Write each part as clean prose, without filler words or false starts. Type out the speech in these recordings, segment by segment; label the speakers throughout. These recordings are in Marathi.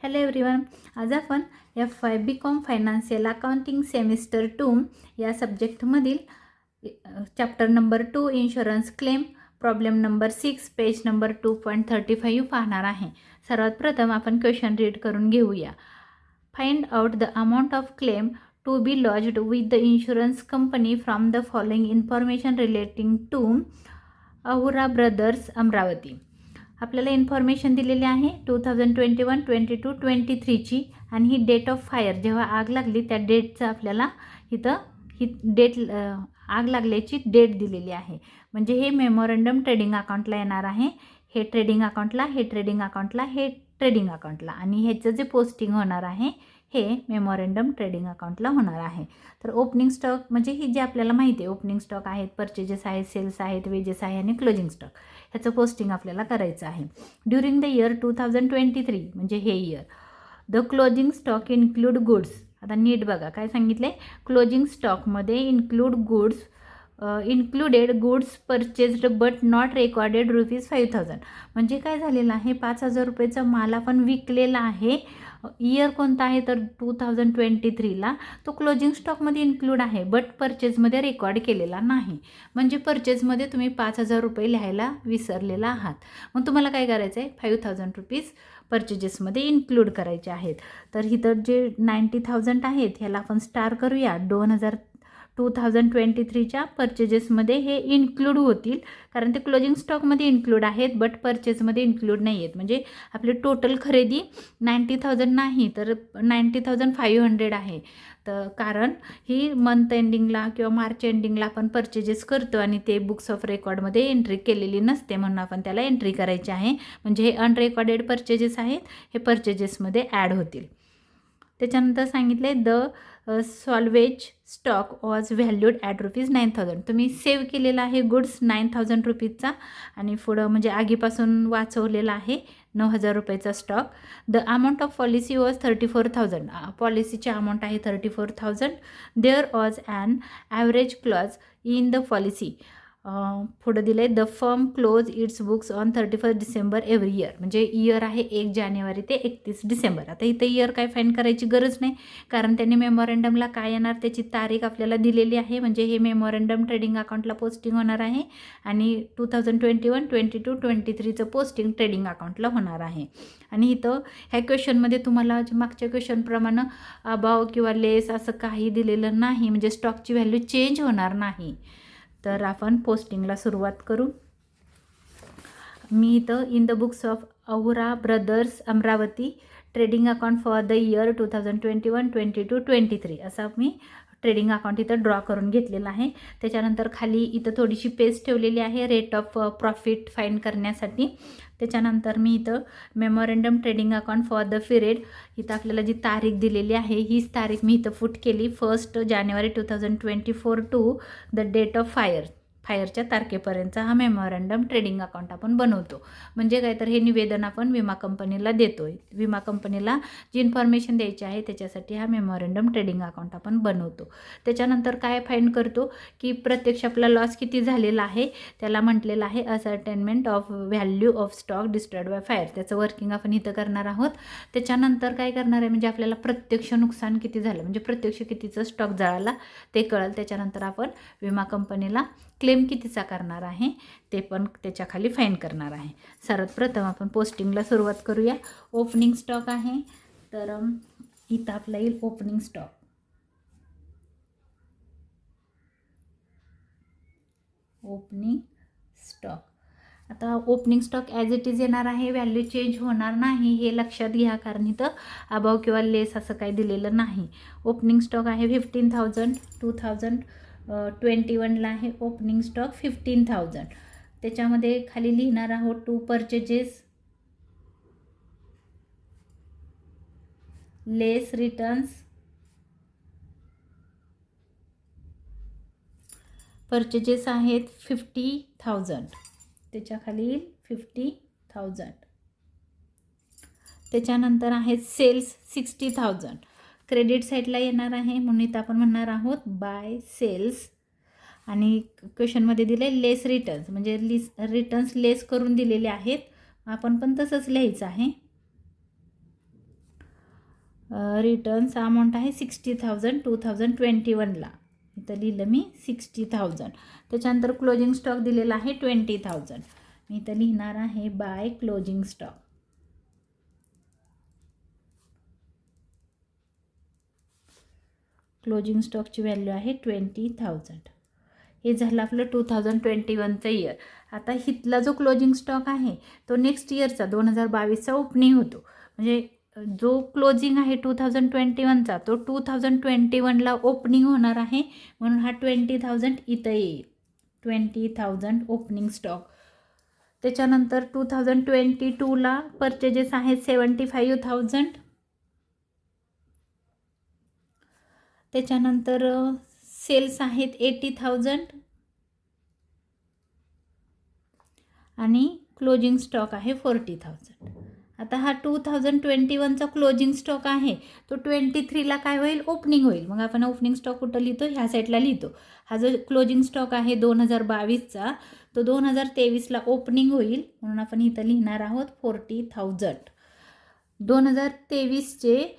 Speaker 1: Hello everyone. आज आपण F5 BCom financial accounting semester 2 या सब्जेक्टमधील chapter number 2 insurance claim problem number 6 page number 2.35 पाहणार आहे. सर्वात प्रथम आपण क्वेश्चन रीड करून घेऊया. Find out the amount of claim to be lodged with the insurance company from the following information relating to Ahura brothers Amravati. आपल्याला इन्फॉर्मेशन दिलेली आहे 2021, 22, 23ची आणि ही डेट ऑफ फायर जेव्हा आग लागली त्या डेटचं आपल्याला इथं ही डेट आग लागल्याची डेट दिलेली आहे. म्हणजे हे मेमोरंडम ट्रेडिंग अकाउंटला येणार आहे. हे ट्रेडिंग अकाउंटला, हे ट्रेडिंग अकाउंटला, हे ट्रेडिंग अकाउंटला आणि ह्याचं जे पोस्टिंग होणार आहे हे मेमोरंडम ट्रेडिंग अकाउंटला होणार आहे. तर ओपनिंग स्टॉक म्हणजे ही जे आपल्याला माहिती आहे ओपनिंग स्टॉक आहेत, परचेजेस आहेत, सेल्स आहेत, वेजेस आहे आणि क्लोजिंग स्टॉक ह्याचं पोस्टिंग आपल्याला करायचं आहे. ड्युरिंग द इयर 2023 म्हणजे हे year the closing stock include goods. आता नीट बघा काय सांगितले. क्लोजिंग स्टॉकमध्ये included goods purchased but not recorded ₹5,000. म्हणजे काय झालेलं आहे 5,000 रुपयेचा माल आपण विकलेला आहे. इयर कोणता आहे तर 2023ला. तो क्लोजिंग स्टॉकमध्ये इन्क्लूड आहे बट परचेजमध्ये रेकॉर्ड केलेला नाही. म्हणजे परचेजमध्ये तुम्ही 5,000 रुपये लिहायला विसरलेला आहात. मग तुम्हाला काय करायचं आहे 5,000 रुपीज परचेजेसमध्ये इन्क्लूड करायचे आहेत. तर इथं जे 90,000 आहेत ह्याला आपण स्टार करूया. 2023च्या परचेजेसमध्ये हे इन्क्लूड होतील कारण ते क्लोजिंग स्टॉकमध्ये इन्क्लूड आहेत बट परचेजमध्ये इन्क्लूड नाही आहेत. म्हणजे आपली टोटल खरेदी 90,000 नाही तर 90,500 आहे. तर कारण ही मंथ एंडिंगला किंवा मार्च एंडिंगला आपण परचेजेस करतो आणि ते बुक्स ऑफ रेकॉर्डमध्ये एंट्री केलेली नसते म्हणून आपण त्याला एंट्री करायची आहे. म्हणजे हे अनरेकॉर्डेड परचेजेस आहेत, हे परचेजेसमध्ये ॲड होतील. त्याच्यानंतर सांगितले the salvage stock was valued at ₹9,000. तुम्ही सेव्ह केलेला आहे गुड्स 9,000 रुपीजचा आणि पुढं म्हणजे आगीपासून वाचवलेला आहे 9,000 रुपयेचा stock. The amount of policy was 34,000. पॉलिसीची अमाऊंट आहे 34,000. There was an average clause in the policy. पुढं दिलं आहे the firm close its books on 31 December every year. म्हणजे इयर आहे 1 जानेवारी ते 31 डिसेंबर. आता इथं इयर काय फाईंड करायची गरज नाही कारण त्यांनी मेमोरंडमला काय येणार त्याची तारीख आपल्याला दिलेली आहे. म्हणजे हे मेमोरंडम ट्रेडिंग अकाउंटला पोस्टिंग होणार आहे आणि 2021, 22, 23चं पोस्टिंग ट्रेडिंग अकाउंटला होणार आहे. आणि इथं ह्या क्वेश्चनमध्ये तुम्हाला मागच्या क्वेश्चनप्रमाणे अबाव किंवा लेस असं काही दिलेलं नाही. म्हणजे स्टॉकची व्हॅल्यू चेंज होणार नाही. तर आपण पोस्टिंगला सुरुवात करू. मी इथं in the books of Ahura brothers Amravati trading account for the year 2021, 22, 23 असा मी ट्रेडिंग अकाउंट इथं ड्रॉ करून घेतलेला आहे. त्याच्यानंतर खाली इथं थोडीशी पेज ठेवलेली आहे रेट ऑफ प्रॉफिट फाईंड करण्यासाठी. त्याच्यानंतर मी इथं memorandum trading account for the period इथं आपल्याला जी तारीख दिलेली आहे हीच तारीख मी इथं फुट केली 1 जानेवारी 2024 टू द डेट ऑफ फायरच्या तारखेपर्यंतचा हा मेमोरंडम ट्रेडिंग अकाउंट आपण बनवतो. म्हणजे काय तर हे निवेदन आपण विमा कंपनीला देतो. विमा कंपनीला जी इन्फॉर्मेशन द्यायची आहे त्याच्यासाठी हा मेमोरंडम ट्रेडिंग अकाउंट आपण बनवतो. त्याच्यानंतर काय फाईंड करतो की प्रत्यक्ष आपला लॉस किती झालेला आहे त्याला म्हटलेलं आहे ascertainment of value of stock destroyed by fire. त्याचं वर्किंग आपण इथं करणार आहोत. त्याच्यानंतर काय करणार आहे म्हणजे आपल्याला प्रत्यक्ष नुकसान किती झालं म्हणजे प्रत्यक्ष कितीचं स्टॉक जळाला ते कळेल. त्याच्यानंतर आपण विमा कंपनीला क्लेम कितीचा करणार आहे ते पण त्याच्याखाली फाईंड करणार आहे. सर्वात प्रथम आपण पोस्टिंगला सुरुवात करूया. ओपनिंग स्टॉक आहे तर इथं आपला येईल ओपनिंग स्टॉक. ओपनिंग स्टॉक आता opening stock as it is येणार आहे. व्हॅल्यू चेंज होणार नाही हे लक्षात घ्या कारण इथं अबाव किंवा लेस असं काही दिलेलं नाही. ओपनिंग स्टॉक आहे 15,000. 2021ला आहे ओपनिंग स्टॉक 15,000. त्याच्यामध्ये खाली लिहिणार आहोत to purchases less returns. Purchases आहेत 50,000. त्याच्याखाली 50,000. त्याच्यानंतर आहेत सेल्स 60,000. क्रेडिट साईडला येणार आहे म्हणून इथं आपण म्हणणार आहोत बाय सेल्स. आणि क्वेश्चनमध्ये दिले लेस रिटर्न्स म्हणजे रिटर्न्स लेस करून दिलेले आहेत. आपण पण तसंच लिहायचं आहे. रिटर्न्स अमाऊंट आहे 60,000 2021ला. इथं लिहिलं मी 60,000. त्याच्यानंतर क्लोजिंग स्टॉक दिलेला आहे 20,000. मी इथं लिहिणार आहे बाय क्लोजिंग स्टॉक. क्लोजिंग स्टॉकची व्हॅल्यू आहे 20,000. हे झालं आपलं 2021चं इयर. आता इथला जो क्लोजिंग स्टॉक आहे तो नेक्स्ट इयरचा 2022चा ओपनिंग होतो. म्हणजे जो क्लोजिंग आहे 2021चा तो 2021ला ओपनिंग होणार आहे, म्हणून हा 20,000 इथं येईल. 20,000 ओपनिंग स्टॉक. त्याच्यानंतर 2022ला परचेजेस आहेत 75,000. त्याच्यानंतर सेल्स आहेत 80,000 आणि क्लोजिंग स्टॉक आहे 40,000. आता हा 2021चा क्लोजिंग स्टॉक आहे तो 23ला काय होईल, ओपनिंग होईल. मग आपण ओपनिंग स्टॉक कुठं लिहितो, ह्या साईडला लिहितो. हा जो क्लोजिंग स्टॉक आहे 2022चा तो 2023ला ओपनिंग होईल, म्हणून आपण इथं लिहिणार आहोत 40,000. 2023चे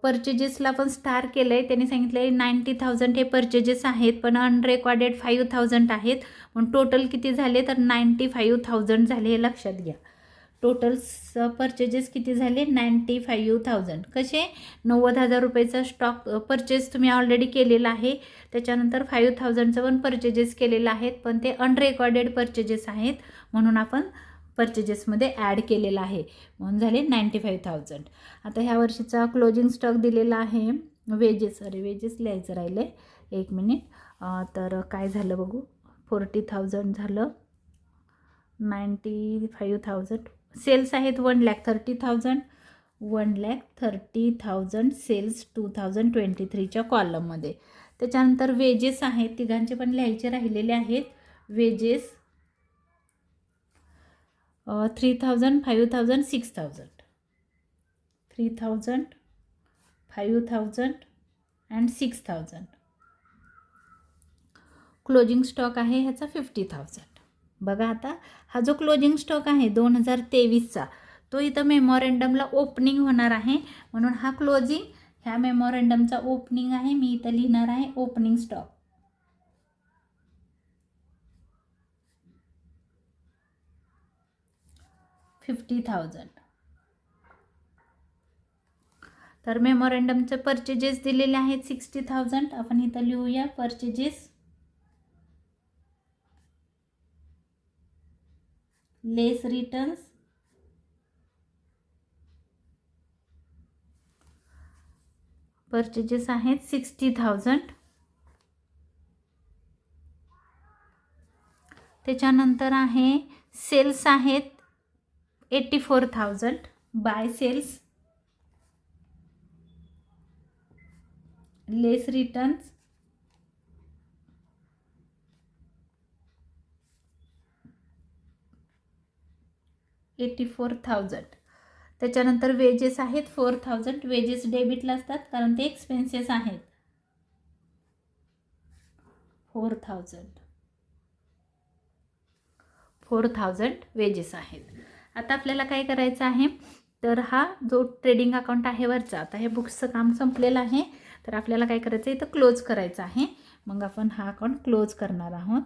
Speaker 1: परचेजेसला पण स्टार केलं आहे. त्यांनी सांगितलं आहे 90,000 हे परचेजेस आहेत, पण अनरेकॉर्डेड 5,000 आहेत. म्हणून टोटल किती झाले तर 95,000 झाले, हे लक्षात घ्या. टोटल परचेजेस किती झाले 95,000. कसे 90,000 रुपयेचा स्टॉक परचेस तुम्ही ऑलरेडी केलेला आहे. त्याच्यानंतर 5,000चं पण परचेजेस केलेलं आहेत, पण ते अनरेकॉर्डेड परचेजेस आहेत, म्हणून आपण परचेजेसमध्ये ॲड केलेला आहे, म्हणून झाले 95,000. आता ह्या वर्षीचा क्लोजिंग स्टॉक दिलेला आहे वेजेस लिहायचं राहिलं आहे, 1 मिनिट. तर काय झालं बघू, 40,000 झालं, 95,000. सेल्स आहेत 1,30,000. 1,30,000 सेल्स 2023च्या कॉलममध्ये. त्याच्यानंतर वेजेस आहेत, तिघांचे पण लिहायचे राहिलेले आहेत. वेजेस 3,000, 5,000, 6,000. 3,000, 5,000 अँड 6,000. क्लोजिंग स्टॉक आहे ह्याचा 50,000. बघा आता हा जो क्लोजिंग स्टॉक आहे 2023चा तो इथं मेमोरेंडमला ओपनिंग होणार आहे, म्हणून हा क्लोजिंग ह्या मेमोरेंडमचा ओपनिंग आहे. मी इथं लिहिणार आहे ओपनिंग स्टॉक. $50,000. तर मेमोरेंडमचे परचेजेस दिलेले आहेत 60,000. आपण इथं लिहूया परचेजेस लेस रिटर्न्स. परचेजेस आहेत 60,000. त्याच्यानंतर आहे सेल्स आहेत 84,000. बाय सेल्स लेस रिटर्न्स 84,000. त्याच्यानंतर वेजेस आहेत 4,000. वेजेस डेबिटला असतात कारण ते एक्सपेन्सेस आहेत. 4,000 वेजेस आहेत. आता आपल्याला काय करायचं आहे, तर हा जो ट्रेडिंग अकाउंट आहे वरचा, आता हे बुक्सचं काम संपलेलं आहे, तर आपल्याला काय करायचं आहे, इथं क्लोज करायचं आहे. मग आपण हा अकाउंट क्लोज करणार आहोत.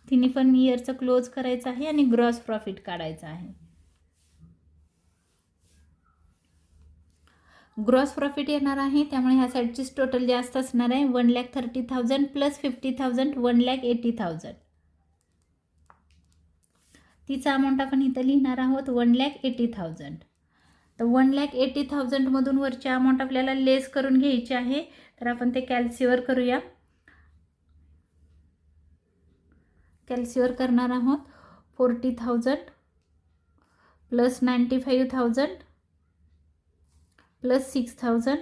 Speaker 1: तिन्ही पण इयरचं क्लोज करायचं आहे आणि ग्रॉस प्रॉफिट काढायचं आहे. ग्रॉस प्रॉफिट येणार आहे, त्यामुळे ह्या साईडचीच टोटल जास्त असणार आहे. 1,30,000 प्लस 50,000 1,80,000. तिचा अमाऊंट आपण इथं लिहिणार आहोत 1,80,000. तर 1,80,000 मधून वरची अमाऊंट आपल्याला लेस करून घ्यायची आहे, तर आपण ते कॅल्सीवर करूया. कॅल्सीवर करणार आहोत. 40,000 प्लस 95,000 प्लस 6,000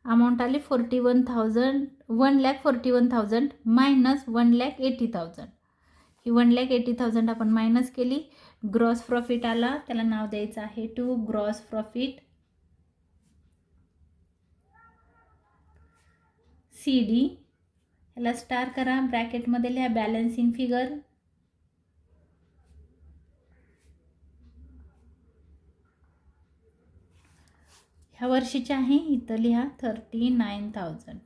Speaker 1: अमाऊंट आली 41,000. 1,41,000 मायनस 1,80,000. ही 1,80,000 आपण मायनस केली. ग्रॉस प्रॉफिट आला, त्याला नाव द्यायचं आहे टू ग्रॉस प्रॉफिट CD. ह्याला स्टार करा, ब्रॅकेटमध्ये लिहा बॅलन्सिंग फिगर. ह्या वर्षीचे आहे, इथं लिहा 39,000.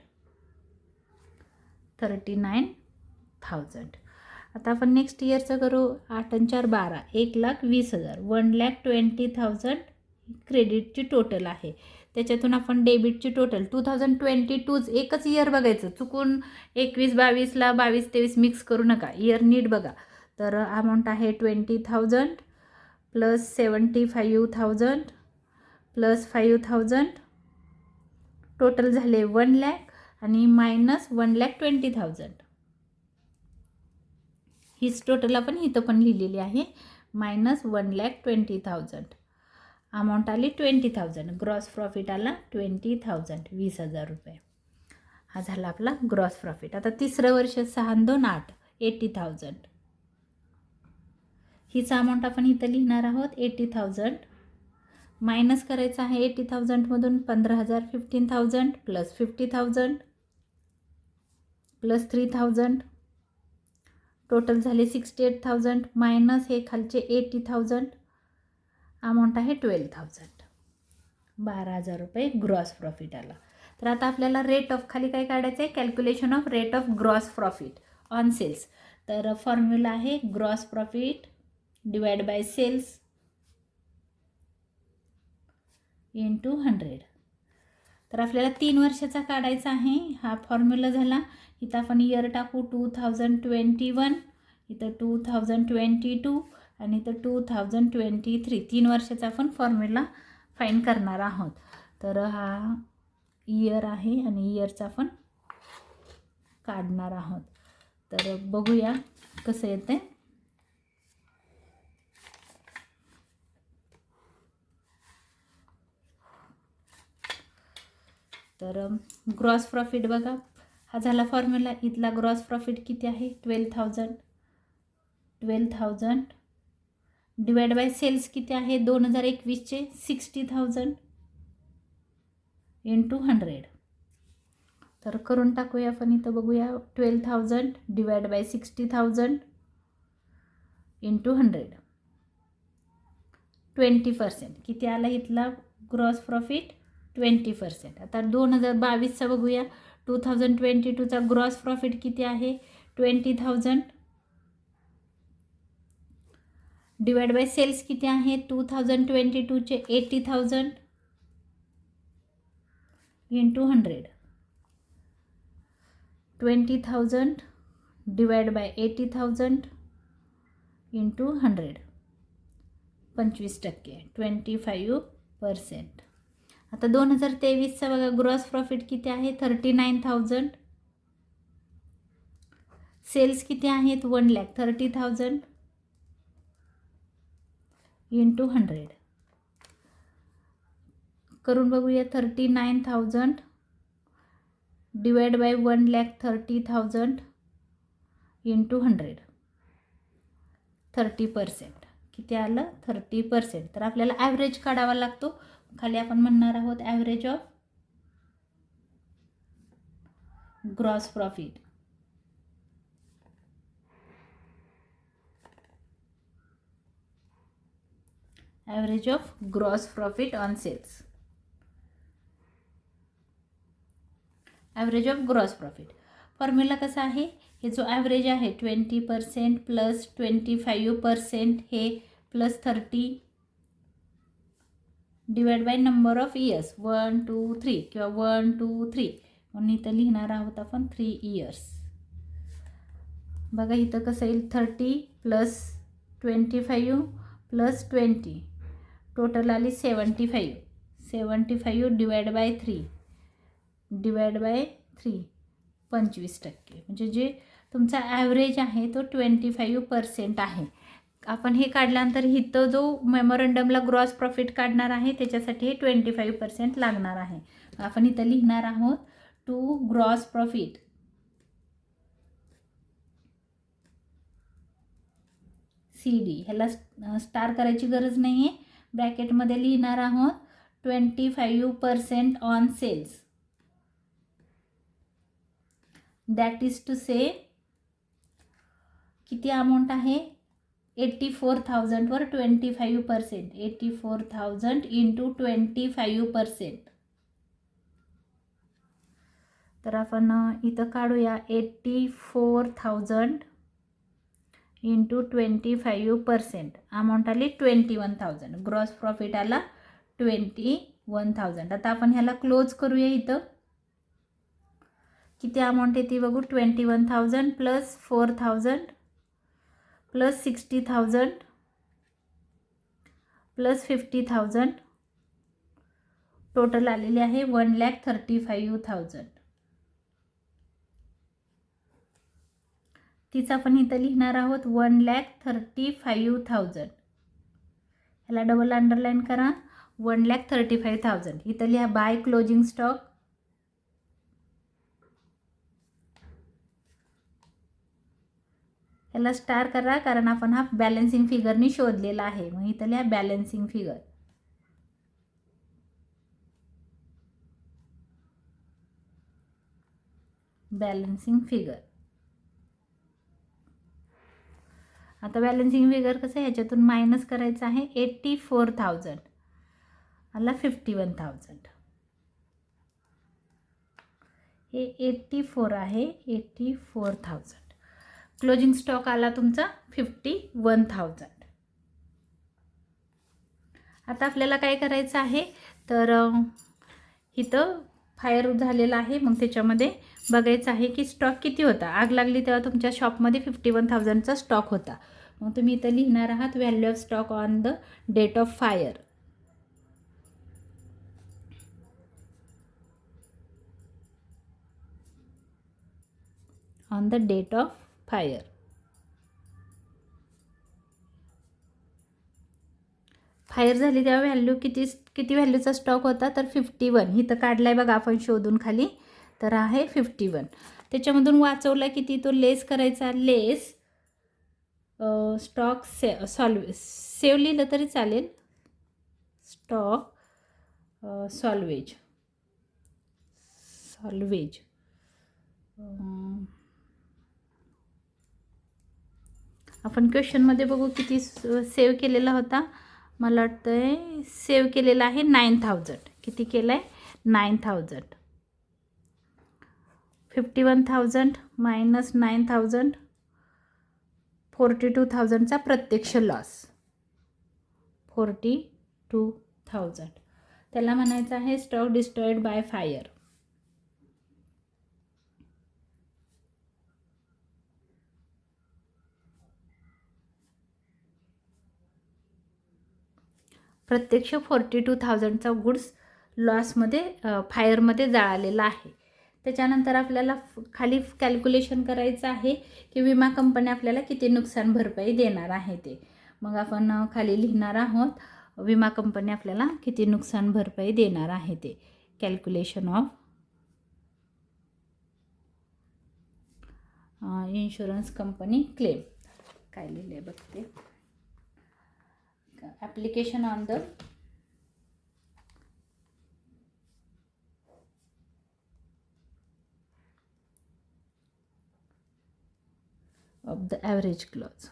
Speaker 1: आता आपण नेक्स्ट इयरचं करू. 8 आणि 4 12, 1,20,000. 1,20,000 क्रेडिटची टोटल आहे. त्याच्यातून आपण डेबिटची टोटल 2022 एकच इयर बघायचं, चुकून 21-22ला 22-23 मिक्स करू नका, इयर नीट बघा. तर अमाऊंट आहे 20,000 प्लस 75,000 प्लस 5,000, टोटल झाले 1 लाख आणि मायनस 1,20,000. हीच टोटल आपण इथं पण लिहिलेली आहे, मायनस 1,20,000. अमाऊंट आली 20,000. ग्रॉस प्रॉफिट आला 20,000, 20,000 रुपये. हा झाला आपला ग्रॉस प्रॉफिट. आता तिसरं वर्ष 6 आणि 2 8, 80,000. हीच अमाऊंट आपण इथं लिहिणार आहोत 80,000. मायनस करायचं आहे 80,000मधून 15,000, 15,000 प्लस 50,000 प्लस 3,000, टोटल झाले 68,000 मायनस हे खालचे 80,000. अमाऊंट आहे 12,000. 12,000 रुपये ग्रॉस प्रॉफिट आला. तर आता आपल्याला रेट ऑफ खाली काय काढायचं आहे, calculation of rate of gross profit on sales. तर फॉर्म्युला आहे gross profit divide by sales into 100. तर आपल्याला 3 वर्षाचा काढायचा आहे. हा फॉर्म्युला झाला. इथं आपण इयर टाकू 2021, इथं 2022 आणि इथं 2023. 3 वर्षाचा आपण फॉर्म्युला फाईंड करणार आहोत. तर हा इयर आहे आणि इयरचा आपण काढणार आहोत. तर बघूया कसं येतं. तर ग्रॉस प्रॉफिट बघा, हा झाला फॉर्म्युला. इथला ग्रॉस प्रॉफिट किती आहे 12,000 डिवाइड बाय सेल्स किती आहे 2021चे 60,000 इंटू 100. तर करून टाकूया आपण. इथं बघूया 12,000 डिवाइड बाय 60,000 इंटू 100. 20% किती आला इथला ग्रॉस प्रॉफिट 20%. आता 2022चा बघूया. 2022चा ग्रॉस प्रॉफिट किती आहे 20,000 डिवाइड बाय सेल्स किती आहे 2022चे 80,000 इंटू 100. 20,000 divide by 80,000 into 100. 25%, 25%. आता 2023चा बघा ग्रॉस प्रॉफिट किती आहे 39,000. सेल्स किती आहेत 1,30,000 इंटू 100. करून बघूया 39,000 डिवाइड बाय 1,30,000 इंटू 100. 30%. किती आलं 30%. तर आपल्याला ॲव्हरेज काढावा लागतो. खाली आपण म्हणणार आहोत average of gross profit. Average of gross profit on sales. Average of gross profit formula कसा आहे, हे जो ॲव्हरेज आहे 20% प्लस 25% हे plus 30 divide by number of years 1 2 3 किंवा 1 2 3 म्हणून इथं लिहिणार आहोत आपण 3 इयर्स. बघा इथं कसं येईल 30 प्लस 25 प्लस 20 टोटल आली 75. 75 डिवाइड बाय 3 डिवाइड बाय 3 25%. म्हणजे जे तुमचा ॲव्हरेज आहे तो 25% आहे. आपण हे काढल्यानंतर इथं जो मेमोरंडमला ग्रॉस प्रॉफिट काढणार आहे त्याच्यासाठी हे 25% लागणार आहे. आपण इथं लिहिणार आहोत टू ग्रॉस प्रॉफिट CD. ह्याला स्टार करायची गरज नाही आहे, ब्रॅकेटमध्ये लिहिणार आहोत 25% on sales. That is to say किती अमाऊंट आहे 84,000वर 25%, 84,000 इंटू 25%. तर आपण इथं काढूया 84,000 इंटू 25%. अमाऊंट आली 21,000. ग्रॉस प्रॉफिट आला 21,000. आता आपण ह्याला क्लोज करूया. इथं किती अमाऊंट येते बघू. 21,000 प्लस 4,000 प्लस 60,000 प्लस 50,000 टोटल आलेले आहे 1,35,000. तीच आपण इथं लिहिणार आहोत 1,35,000. ह्याला डबल अंडरलाईन करा. 1,35,000. इथं लिहा बाय क्लोजिंग स्टॉक. ह्याला स्टार करा कारण आपण हा बॅलन्सिंग फिगरनी शोधलेला आहे. मग इथं लिहा बॅलन्सिंग फिगर. Balancing figure. आता बॅलन्सिंग फिगर कसं आहे, ह्याच्यातून मायनस करायचं आहे. 84,000 आला 51,000. हे 84 आहे. 84,000. क्लोजिंग स्टॉक आला तुमचा 51,000. आता आपल्याला काय करायचं आहे, तर इथं फायर झालेला आहे. मग त्याच्यामध्ये बघायचं आहे की स्टॉक किती होता. आग लागली तेव्हा तुमच्या शॉपमध्ये 51,000चा स्टॉक होता. मग तुम्ही इथं लिहिणार आहात value of stock on the date of fire. On the date of fire. Fire झाली तेव्हा व्हॅल्यू किती व्हॅल्यूचा स्टॉक होता, तर 51. इथं काढलाय बघा आपण शोधून खाली, तर आहे 51. त्याच्यामधून वाचवला किती, तो लेस करायचा. लेस स्टॉक सेव लिहिलं तरी चालेल. Stock salvage. आपण क्वेश्चनमध्ये बघू किती सेव्ह केलेला होता. मला वाटतंय सेव्ह केलेला आहे 9,000. किती केलं आहे, 9,000. 51,000 मायनस 9,000, 42,000चा प्रत्यक्ष लॉस. 42,000. त्याला म्हणायचं आहे स्टॉक डिस्ट्रॉयड बाय फायर. प्रत्यक्ष 42,000चा गुड्स लॉसमध्ये फायरमध्ये जळालेला आहे. त्याच्यानंतर आपल्याला खाली कॅल्क्युलेशन करायचं आहे की विमा कंपनी आपल्याला किती नुकसान भरपाई देणार आहे ते. मग आपण खाली लिहिणार आहोत विमा कंपनी आपल्याला किती नुकसान भरपाई देणार आहे ते. Calculation of insurance company claim. काय लिहिले बघते. Application on the of the average clause.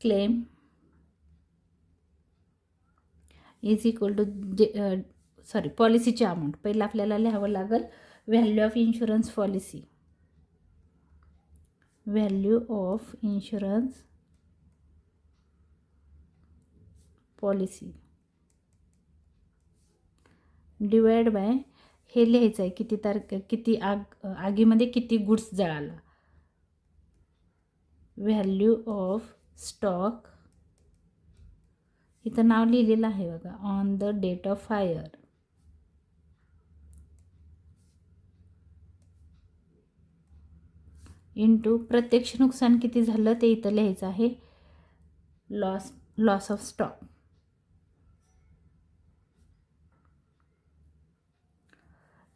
Speaker 1: Claim is equal to पॉलिसीची अमाऊंट. पहिला आपल्याला लिहावं लागेल value of insurance policy. Value of insurance policy divide by हे लिहायचं आहे किती आगीमध्ये किती गुड्स जळाला. व्हॅल्यू ऑफ स्टॉक इथं नाव लिहिलेलं आहे बघा on the date of fire. Into प्रत्यक्ष नुकसान किती झालं ते इथं लिहायचं आहे. Loss of stock.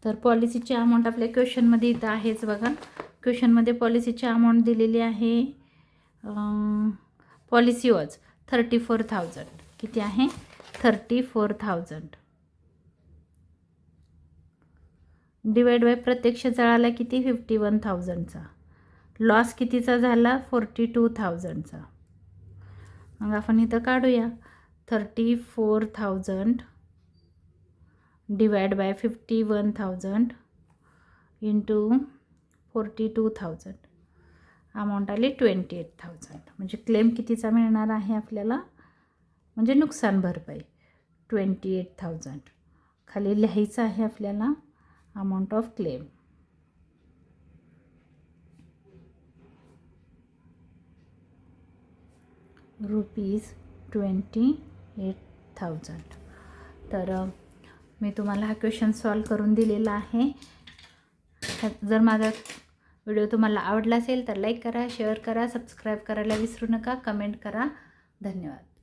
Speaker 1: तर पॉलिसीची अमाऊंट आपल्या क्वेश्चनमध्ये इथं आहेच बघा. क्वेश्चनमध्ये पॉलिसीची अमाऊंट दिलेली आहे. Policy was 34,000. किती आहे? 34,000. डिवाइड बाय प्रत्यक्ष जळाला किती? 51,000चा. लॉस कितीचा झाला? 42,000चा. मग आपण इथं काढूया. 34,000 डिवाइड बाय 51,000 इंटू 42,000. अमाऊंट आली 28,000. म्हणजे क्लेम कितीचा मिळणार आहे आपल्याला? म्हणजे नुकसान भरपाई 28,000. खाली लिहायचं आहे आपल्याला अमाऊंट ऑफ क्लेम. ₹28,000. तर मी तुम्हाला हा क्वेश्चन सॉल्व करून दिलेला आहे. जर माझा व्हिडिओ तुम्हाला आवडला असेल तर लाईक करा, शेअर करा, सबस्क्राईब करायला विसरू नका, कमेंट करा. धन्यवाद.